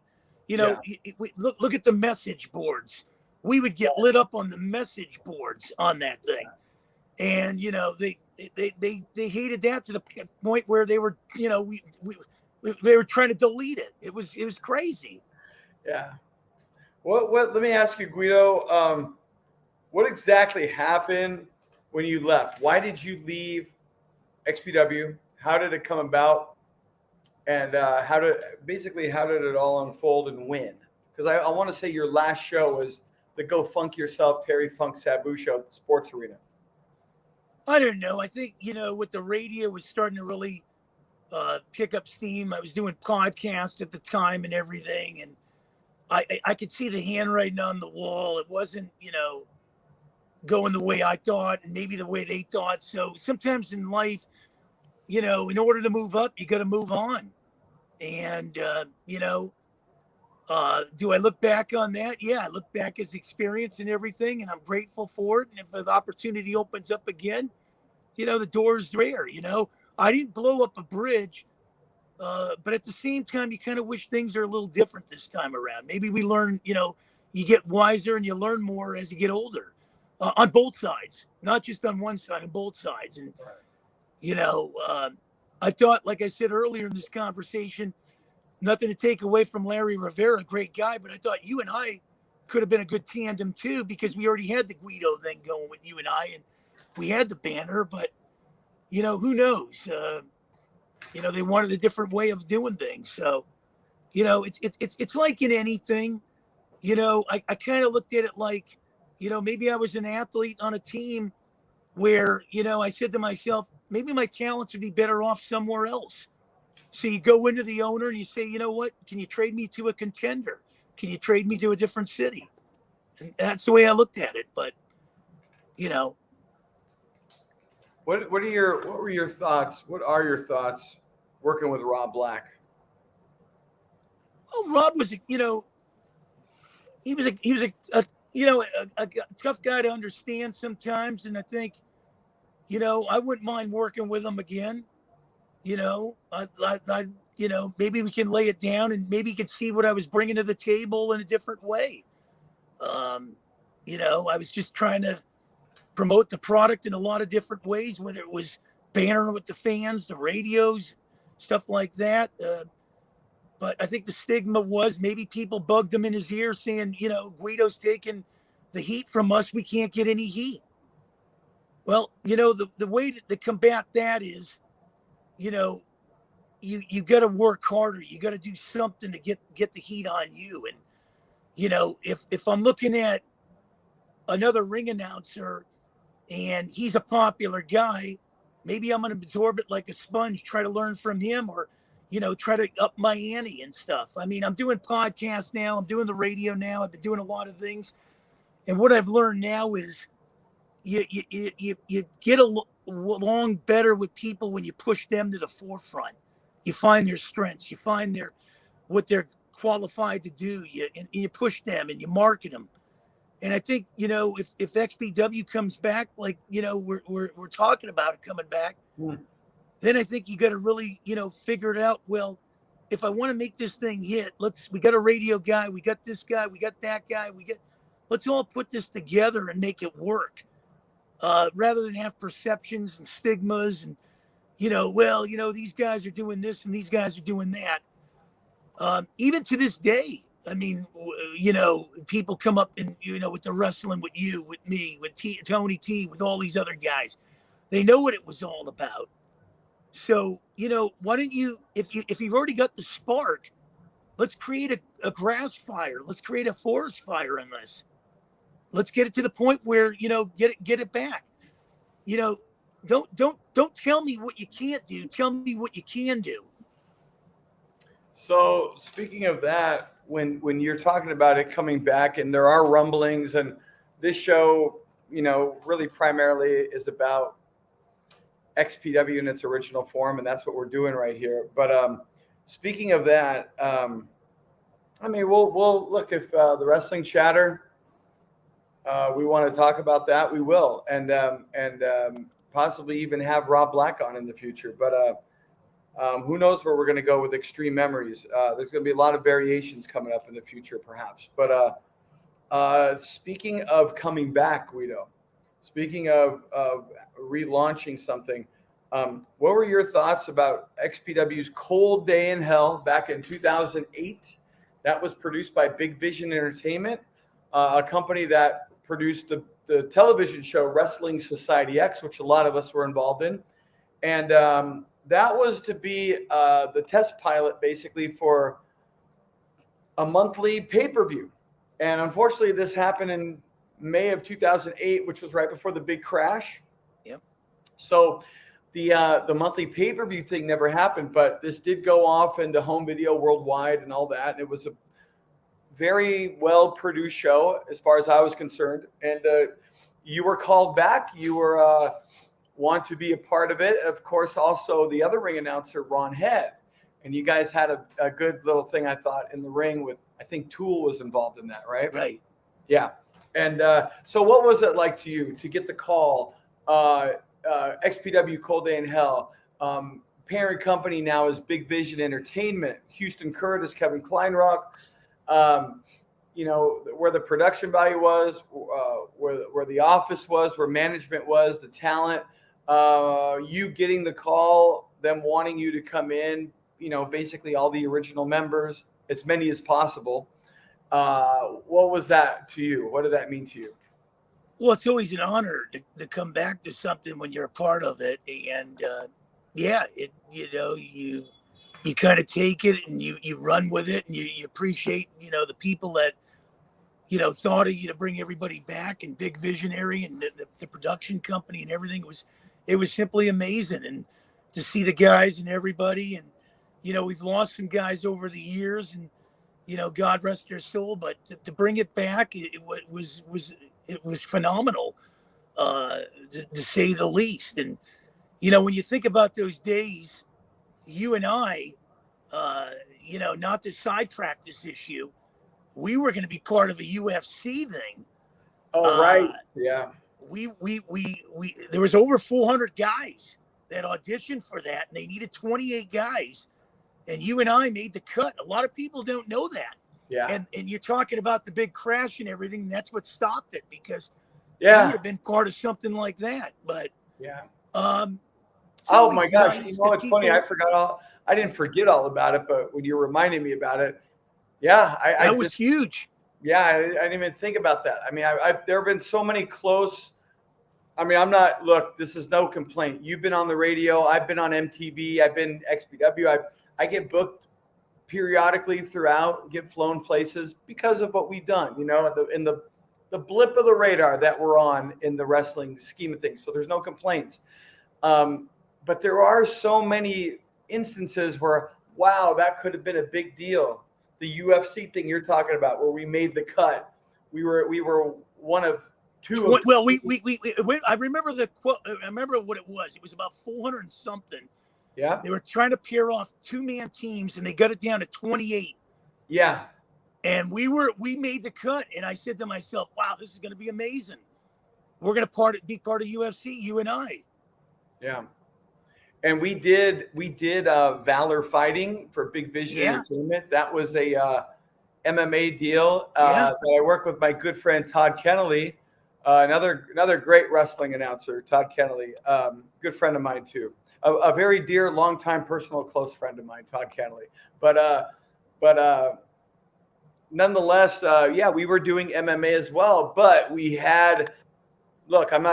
Look at the message boards. We would get lit up on the message boards on that thing. And, you know, they hated that to the point where they were, you know, they were trying to delete it. It was crazy. Yeah. What let me ask you, Guido, what exactly happened when you left? Why did you leave XPW? How did it come about? And how did it all unfold and when? Because I want to say your last show was the Go Funk Yourself Terry Funk Sabu show at the Sports Arena. I don't know. I think, you know, with the radio was starting to really pick up steam. I was doing podcasts at the time and everything. And I could see the handwriting on the wall. It wasn't, you know, going the way I thought and maybe the way they thought. So sometimes in life, you know, in order to move up, you got to move on. And, you know, do I look back on that? Yeah, I look back as experience and everything, and I'm grateful for it. And if the opportunity opens up again, you know, the door's there. You know, I didn't blow up a bridge, but at the same time, you kind of wish things are a little different this time around. Maybe we learn, you know, you get wiser and you learn more as you get older, on both sides, not just on one side, on both sides. And, you know, I thought, like I said earlier in this conversation, nothing to take away from Larry Rivera, great guy, but I thought you and I could have been a good tandem too, because we already had the Guido thing going with you and I, and we had the banner. But, you know, who knows? You know, they wanted a different way of doing things. So, you know, it's like in anything. You know, I kind of looked at it like, you know, maybe I was an athlete on a team where, I said to myself, maybe my talents would be better off somewhere else. So you go into the owner and you say, you know what, can you trade me to a contender? Can you trade me to a different city? And that's the way I looked at it. But, What were your thoughts? What are your thoughts working with Rob Black? well, Rob was, he was a tough guy to understand sometimes. And I think, I wouldn't mind working with him again. Maybe we can lay it down and maybe you can see what I was bringing to the table in a different way. I was just trying to promote the product in a lot of different ways, whether it was bannering with the fans, the radios, stuff like that. But I think the stigma was maybe people bugged him in his ear saying, Guido's taking the heat from us. We can't get any heat. Well, the way to combat that is, you got to work harder. You got to do something to get the heat on you. And, if I'm looking at another ring announcer and he's a popular guy, maybe I'm going to absorb it like a sponge, try to learn from him or, try to up my ante and stuff. I mean, I'm doing podcasts now. I'm doing the radio now. I've been doing a lot of things. And what I've learned now is you get along better with people when you push them to the forefront. You find their strengths. You find what they're qualified to do. And you push them and you market them. And I think, if XPW comes back, like, we're talking about it coming back, then I think you got to really, figure it out. Well, if I want to make this thing hit, we got a radio guy, we got this guy, we got that guy, let's all put this together and make it work. Rather than have perceptions and stigmas and, these guys are doing this and these guys are doing that. Even to this day, I mean, people come up and, with the wrestling with you, with me, with Tony T, with all these other guys. They know what it was all about. So, why don't you, if you've already got the spark, let's create a grass fire. Let's create a forest fire in this. Let's get it to the point where, get it back. Don't tell me what you can't do. Tell me what you can do. So speaking of that, when you're talking about it coming back and there are rumblings and this show, really primarily is about XPW in its original form. And that's what we're doing right here. But speaking of that, we'll look if the wrestling chatter, we want to talk about that. We will. And possibly even have Rob Black on in the future. But who knows where we're going to go with Xtreme Memories. There's going to be a lot of variations coming up in the future, perhaps. But speaking of coming back, Guido, speaking of relaunching something, what were your thoughts about XPW's Cold Day in Hell back in 2008? That was produced by Big Vision Entertainment, a company that produced the television show Wrestling Society X, which a lot of us were involved in. And that was to be the test pilot, basically, for a monthly pay-per-view. And unfortunately, this happened in May of 2008, which was right before the big crash. Yep. So the monthly pay-per-view thing never happened, but this did go off into home video worldwide and all that. And it was a very well-produced show as far as I was concerned. And you were called back. You were want to be a part of it. Of course, also the other ring announcer, Ron Head. And you guys had a good little thing, I thought, in the ring with, I think Tool was involved in that, right? Right. Yeah. And so what was it like to you to get the call, XPW Cold Day in Hell? Parent company now is Big Vision Entertainment. Houston Curtis, Kevin Kleinrock. Where the production value was, where the office was, where management was, the talent, you getting the call, them wanting you to come in, basically all the original members, as many as possible. What was that to you? What did that mean to you? Well, it's always an honor to come back to something when you're a part of it. And you kind of take it and you run with it and you appreciate, the people that, thought of to bring everybody back, and big visionary, and the production company and everything it was simply amazing. And to see the guys and everybody, and we've lost some guys over the years, and God rest their soul, but to bring it back, it was phenomenal, to say the least. And when you think about those days, you and I, not to sidetrack this issue, we were going to be part of a UFC thing. Oh, right. Yeah. We there was over 400 guys that auditioned for that, and they needed 28 guys, and you and I made the cut. A lot of people don't know that. Yeah. And you're talking about the big crash and everything. And that's what stopped it, because we Yeah. would have been part of something like that. But yeah. it's Oh my always gosh. nice It's that funny. people- I didn't forget all about it, but when you reminded me about it, yeah, that was huge. Yeah, I didn't even think about that. I mean, there have been so many close. I mean, look, this is no complaint. You've been on the radio. I've been on MTV. I've been XPW. I get booked periodically throughout, get flown places because of what we've done, in the blip of the radar that we're on in the wrestling scheme of things. So there's no complaints. But there are so many instances where, wow, that could have been a big deal. The UFC thing you're talking about, where we made the cut, we were one of two. Well, I remember the quote. I remember what it was. It was about 400 and something. Yeah. They were trying to pair off 2-man teams, and they got it down to 28. Yeah. And we made the cut, and I said to myself, "Wow, this is going to be amazing. We're going to be part of UFC, you and I." Yeah. And we did Valor Fighting for Big Vision Entertainment. That was a MMA deal that I worked with my good friend Todd Kennelly, another great wrestling announcer, Todd Kennelly, good friend of mine too, a very dear, longtime personal close friend of mine, Todd Kennelly. But nonetheless, we were doing MMA as well. But we had, look, I'm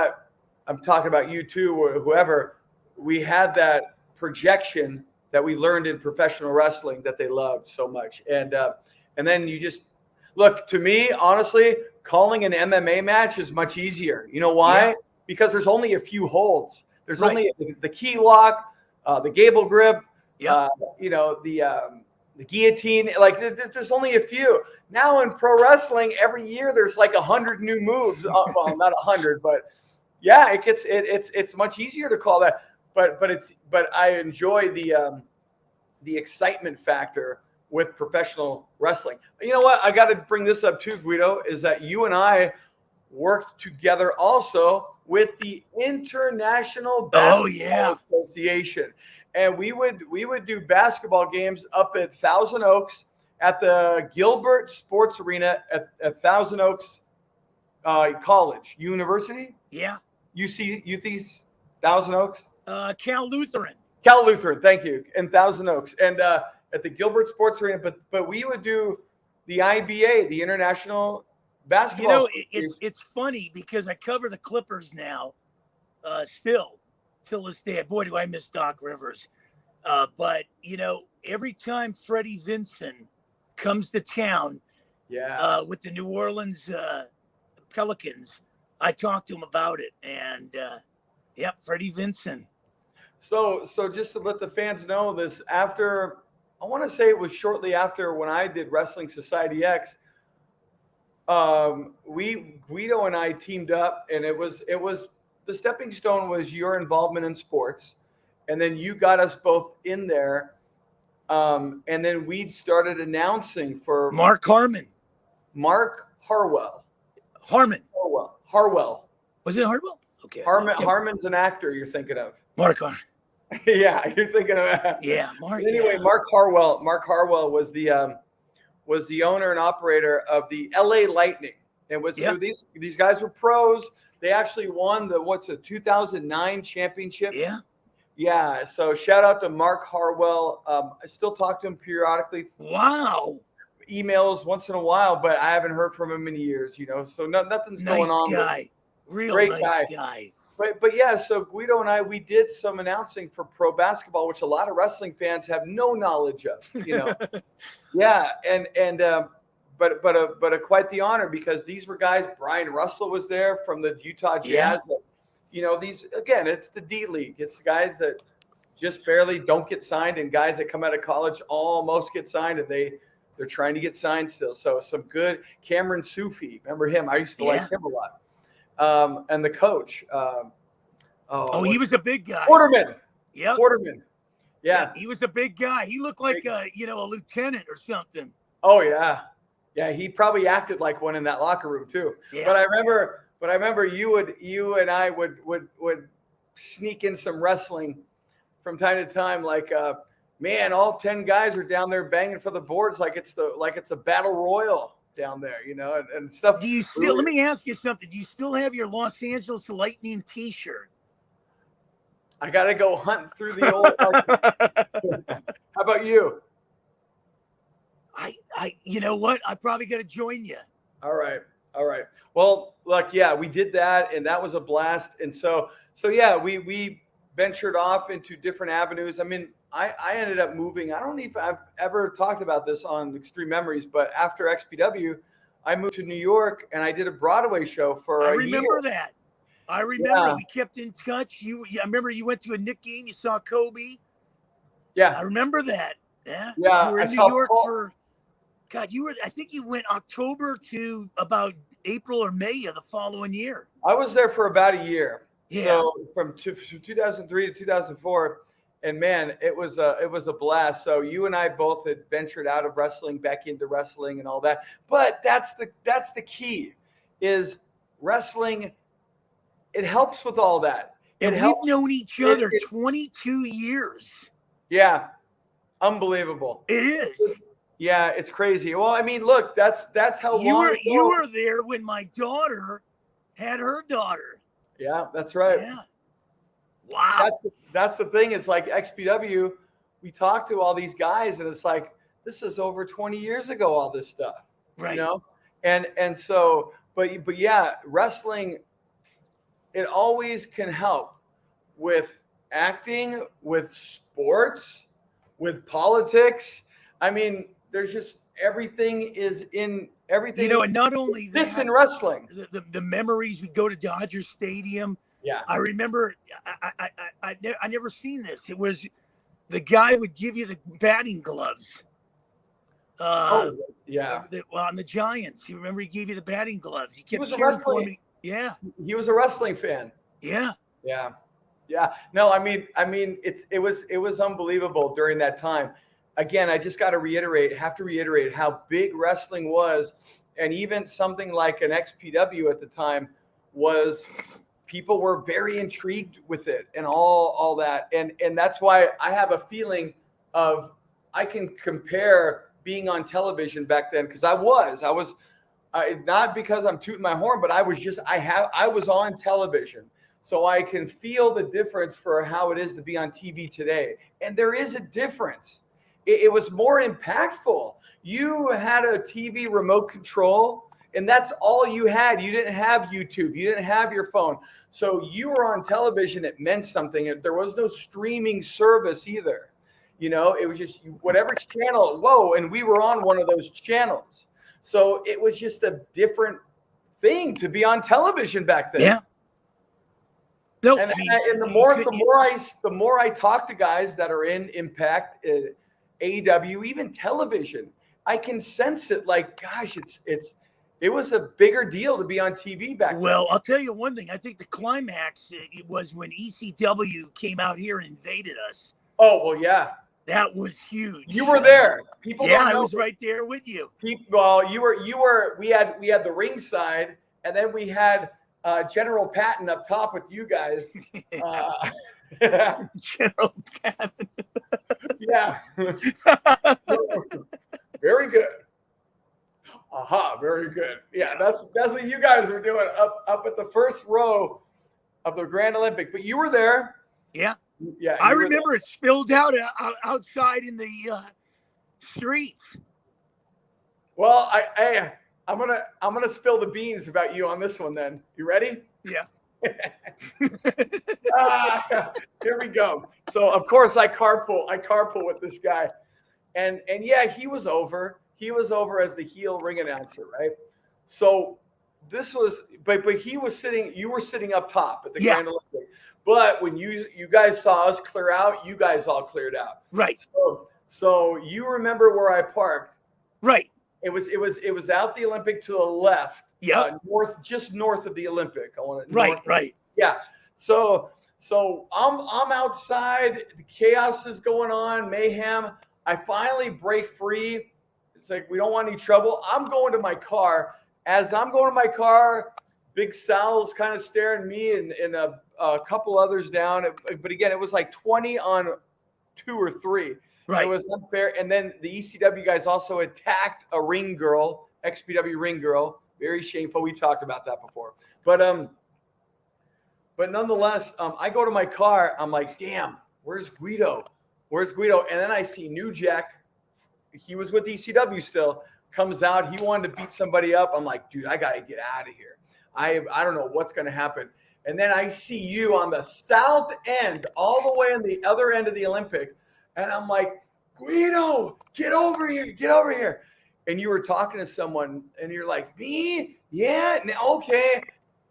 talking about you too, or whoever. We had that projection that we learned in professional wrestling that they loved so much. And then you just look, to me, honestly, calling an MMA match is much easier. You know why? Yeah. Because there's only a few holds. There's only the key lock, the gable grip, the guillotine. Like there's only a few. Now in pro wrestling, every year there's like 100 new moves. Well, not 100, but yeah, it's much easier to call that. But I enjoy the excitement factor with professional wrestling. You know what? I got to bring this up too, Guido, is that you and I worked together also with the International Basketball Association. And we would do basketball games up at Thousand Oaks at the Gilbert Sports Arena at Thousand Oaks College, University? Yeah. UC Thousand Oaks? Cal Lutheran, thank you, in Thousand Oaks, and at the Gilbert Sports Arena. But we would do the IBA, the International Basketball. It's funny because I cover the Clippers now, still till this day. Boy, do I miss Doc Rivers. But every time Freddie Vincent comes to town, with the New Orleans Pelicans, I talk to him about it, and Freddie Vincent. So just to let the fans know this, after, I want to say it was shortly after when I did Wrestling Society X, Guido and I teamed up, and it was the stepping stone was your involvement in sports, and then you got us both in there, and then we started announcing for Mark Harwell. Was it Harwell? Okay. Harmon's an actor you're thinking of. Mark Harwell. Yeah, you're thinking of. Yeah, Mark. Anyway, yeah. Mark Harwell was the owner and operator of the LA Lightning, and these guys were pros. They actually won the 2009 championship. Yeah. Yeah. So shout out to Mark Harwell. I still talk to him periodically. Wow. Emails once in a while, but I haven't heard from him in years. So nothing's going on. Nice guy. Real great nice guy. But yeah, so Guido and I, we did some announcing for pro basketball, which a lot of wrestling fans have no knowledge of, Yeah. quite the honor, because these were guys. Brian Russell was there from the Utah Jazz. Yeah. You know, these, again, it's the D League. It's guys that just barely don't get signed, and guys that come out of college almost get signed, and they're trying to get signed still. So some good Cameron Sufi. Remember him? I used to like him a lot. And the coach. He was a big guy. Quarterman. Yeah. Quarterman. Yeah. He was a big guy. He looked like a lieutenant or something. Oh yeah. Yeah, he probably acted like one in that locker room too. Yeah. But I remember you and I would sneak in some wrestling from time to time, like man, all 10 guys are down there banging for the boards like it's a battle royal down there, you know, and stuff. Do you still? Let me ask you something. Do you still have your Los Angeles Lightning T-shirt? I got to go hunt through the old. How about you? You know what? I probably got to join you. All right. Well, look, yeah, we did that, and that was a blast. And so yeah, we ventured off into different avenues. I mean, I ended up moving. I don't know if I've ever talked about this on Xtreme Memories, but after XPW, I moved to New York, and I did a Broadway show for a year. I remember that. I remember we kept in touch. I remember you went to a Knick game. You saw Kobe. Yeah, I remember that. Yeah. Yeah. You were in New York for. God, I think you went October to about April or May of the following year. I was there for about a year. Yeah. So from 2003 to 2004, and man, it was a blast. So you and I both had ventured out of wrestling back into wrestling and all that. But that's the key, is wrestling. It helps with all that. And we've known each other 22 years. Yeah, unbelievable. It is. Yeah, it's crazy. Well, I mean, look, that's how you long you were there when my daughter had her daughter. Yeah, that's right. Yeah. Wow. That's the thing. It's like XPW. We talk to all these guys, and it's like, this is over 20 years ago. All this stuff, right? You know, and so, but yeah, wrestling. It always can help with acting, with sports, with politics. I mean, there's just everything is in everything. You know, and not only this in wrestling, the memories. We go to Dodger Stadium. Yeah, I remember. I never seen this. It was the guy would give you the batting gloves. Yeah. On the Giants, you remember he gave you the batting gloves. He was a wrestling. Yeah, he was a wrestling fan. Yeah. No, I mean, it was unbelievable during that time. Again, I just got to reiterate how big wrestling was, and even something like an XPW at the time was. People were very intrigued with it and all that, and that's why I have a feeling of I can compare being on television back then, because I was not because I'm tooting my horn, but I was on television. So I can feel the difference for how it is to be on TV today. And there is a difference. It was more impactful. You had a TV remote control, and that's all you had. You didn't have YouTube. You didn't have your phone. So you were on television. It meant something. There was no streaming service either. You know, it was just whatever channel. Whoa. And we were on one of those channels. So it was just a different thing to be on television back then. Yeah. No, and the more I talk to guys that are in Impact, AEW, even television, I can sense it. Like, gosh, it was a bigger deal to be on TV back then. Well, I'll tell you one thing. I think the climax it was when ECW came out here and invaded us. Oh well, yeah. That was huge. You were there. People don't know. I was right there with you. Well, you were. We had the ringside, and then we had General Patton up top with you guys. General Patton. Yeah. Very good. Very good. Yeah, that's what you guys were doing up at the first row of the Grand Olympic. But you were there. Yeah. Yeah. I remember it spilled out outside in the streets. Well, I'm gonna spill the beans about you on this one. Then you ready? Yeah. Here we go. So of course I carpool with this guy, and yeah, he was over. he was over as the heel ring announcer, right? So this was, but he was sitting, you were sitting up top at the Grand Olympic. But when you guys saw us clear out, you guys all cleared out. Right. So you remember where I parked? Right. It was out the Olympic to the left. Yeah. Just north of the Olympic. Right. Yeah. So I'm outside. The chaos is going on, mayhem. I finally break free. It's like we don't want any trouble. I'm going to my car. As I'm going to my car, Big Sal's kind of staring me and a couple others down. But again, it was like 20 on 2 or 3. Right. It was unfair. And then the ECW guys also attacked a ring girl, XPW ring girl. Very shameful. We talked about that before. But nonetheless, I go to my car. I'm like, damn, where's Guido? Where's Guido? And then I see New Jack. He was with ECW still. Comes out. He wanted to beat somebody up. I'm like, dude, I got to get out of here. I don't know what's going to happen. And then I see you on the south end, all the way on the other end of the Olympic. And I'm like, Guido, get over here. Get over here. And you were talking to someone and you're like, me? Yeah. Okay.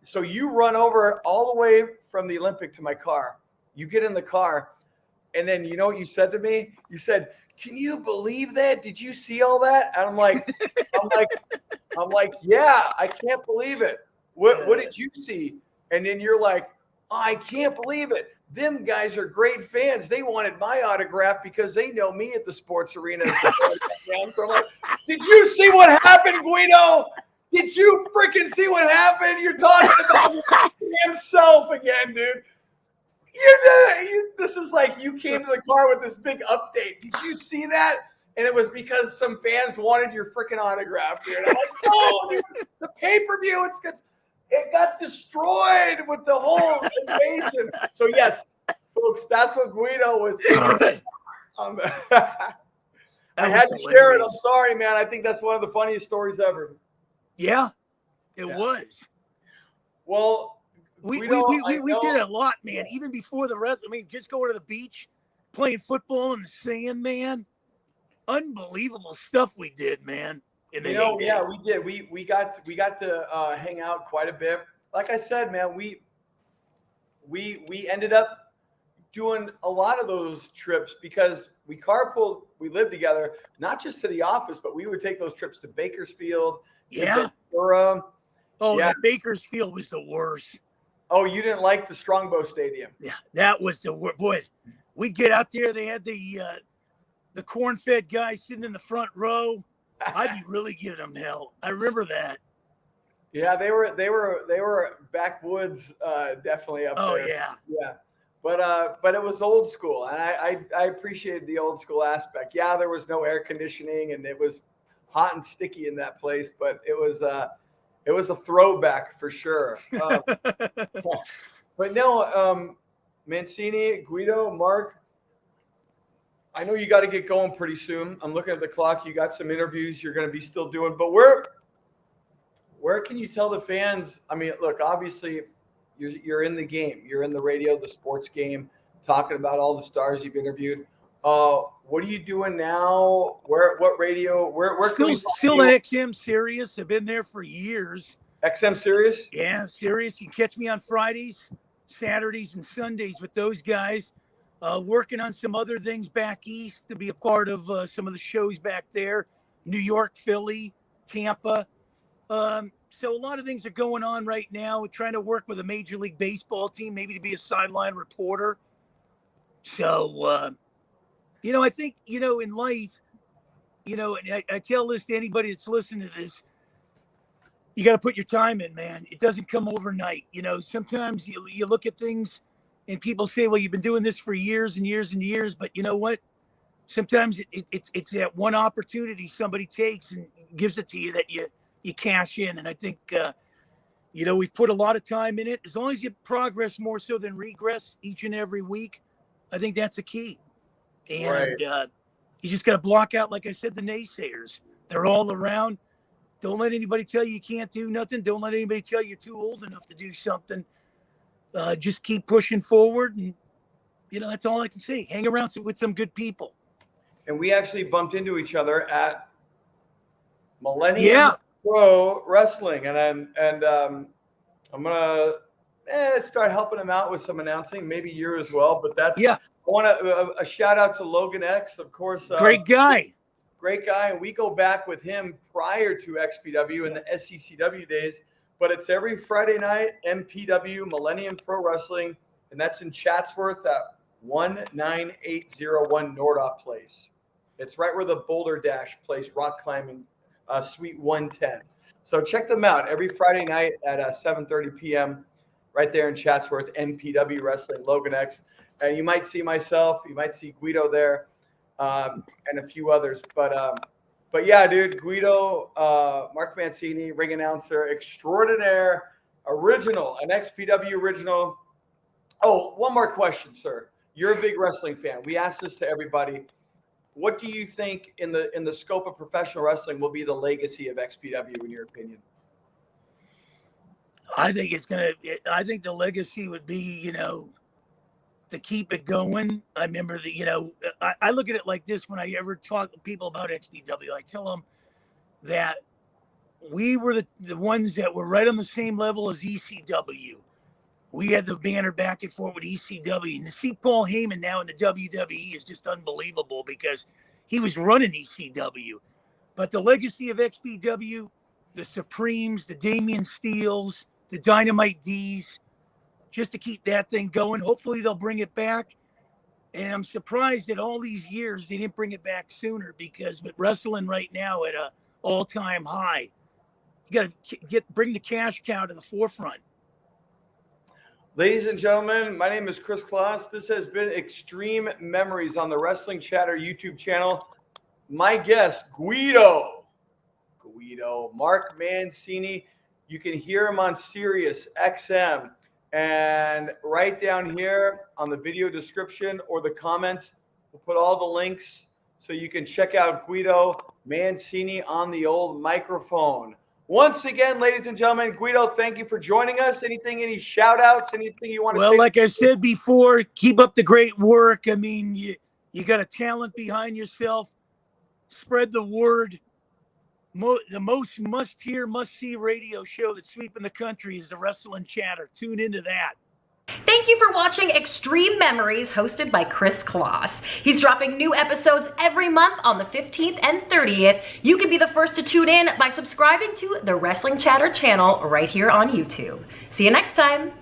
So you run over all the way from the Olympic to my car. You get in the car. And then you know what you said to me? You said, can you believe that? Did you see all that? And I'm like, yeah, I can't believe it. What did you see? And then you're like, oh, I can't believe it. Them guys are great fans. They wanted my autograph because they know me at the sports arena. So I'm like, did you see what happened, Guido? Did you freaking see what happened? You're talking about himself again, dude. This is like you came to the car with this big update. Did you see that? And it was because some fans wanted your freaking autograph, dude. I'm like, no, dude, the pay-per-view, it got destroyed with the whole invasion. So yes, folks, that's what Guido was. I had to share it. I'm sorry, man. I think that's one of the funniest stories ever. Yeah, it was. Well, we did a lot, man. Even before the rest. I mean, just going to the beach, playing football in the sand, man. Unbelievable stuff we did, man. Yeah, we did. We got to hang out quite a bit. Like I said, man, we ended up doing a lot of those trips because we carpooled. We lived together, not just to the office, but we would take those trips to Bakersfield. Yeah. Durham. Oh, yeah. Bakersfield was the worst. Oh, you didn't like the Strongbow Stadium? Yeah, that was the worst. Boys, we get out there. They had the corn-fed guy sitting in the front row. I'd be really giving them hell. I remember that. Yeah, they were backwoods, definitely up there. Oh yeah. But it was old school, and I appreciated the old school aspect. Yeah, there was no air conditioning, and it was hot and sticky in that place, but it was a throwback for sure. But no, Mancini, Guido, Mark, I know you got to get going pretty soon. I'm looking at the clock. You got some interviews you're going to be still doing, but where can you tell the fans? I mean, look, obviously you're in the game. You're in the radio, the sports game, talking about all the stars you've interviewed. What are you doing now? What radio? Where can we still at XM Sirius? I've been there for years. XM Sirius? Yeah, Sirius. You can catch me on Fridays, Saturdays, and Sundays with those guys. Working on some other things back east to be a part of some of the shows back there. New York, Philly, Tampa. So a lot of things are going on right now. We're trying to work with a Major League Baseball team, maybe to be a sideline reporter. So, I think, in life, and I tell this to anybody that's listening to this, you got to put your time in, man. It doesn't come overnight. Sometimes you look at things and people say, well, you've been doing this for years and years and years. But you know what? Sometimes it's that one opportunity somebody takes and gives it to you that you cash in. And I think, we've put a lot of time in it. As long as you progress more so than regress each and every week, I think that's the key. And you just got to block out, like I said, the naysayers. They're all around. Don't let anybody tell you can't do nothing. Don't let anybody tell you're too old enough to do something. Just keep pushing forward. And, that's all I can say. Hang around with some good people. And we actually bumped into each other at Millennium Yeah. Pro Wrestling, and I'm gonna start helping him out with some announcing, maybe you as well. But that's Yeah. I want a shout out to Logan X, of course. Great guy. Great guy, and we go back with him prior to XPW in the SECW days. But it's every Friday night, MPW, Millennium Pro Wrestling, and that's in Chatsworth at 19801 Nordop Place. It's right where the Boulder Dash place, rock climbing, Suite 110. So check them out every Friday night at 7:30 p.m. right there in Chatsworth, MPW Wrestling, Logan X. And you might see myself, you might see Guido there, and a few others. But yeah, dude, Guido, Mark Mancini, ring announcer extraordinaire, original, an XPW original. Oh, one more question, sir. You're a big wrestling fan. We ask this to everybody. What do you think in the scope of professional wrestling will be the legacy of XPW in your opinion? I think the legacy would be, to keep it going. I remember that, I look at it like this when I ever talk to people about XPW. I tell them that we were the ones that were right on the same level as ECW. We had the banner back and forth with ECW. And to see Paul Heyman now in the WWE is just unbelievable because he was running ECW. But the legacy of XPW, the Supremes, the Damian Steels, the Dynamite D's, just to keep that thing going. Hopefully they'll bring it back. And I'm surprised that all these years they didn't bring it back sooner because with wrestling right now at an all-time high, you got to bring the cash cow to the forefront. Ladies and gentlemen, my name is Kris Kloss. This has been Extreme Memories on the Wrestling Chatter YouTube channel. My guest, Guido, Mark Mancini. You can hear him on Sirius XM. And right down here on the video description or the comments, we'll put all the links so you can check out Guido Mancini on the old microphone. Once again, ladies and gentlemen, Guido, thank you for joining us. Any shout outs, anything you want to say? Well, like I said before, keep up the great work. I mean, you got a talent behind yourself. Spread the word. The most must-hear, must-see radio show that's sweeping the country is the Wrestling Chatter. Tune into that. Thank you for watching Extreme Memories, hosted by Kris Kloss. He's dropping new episodes every month on the 15th and 30th. You can be the first to tune in by subscribing to the Wrestling Chatter channel right here on YouTube. See you next time.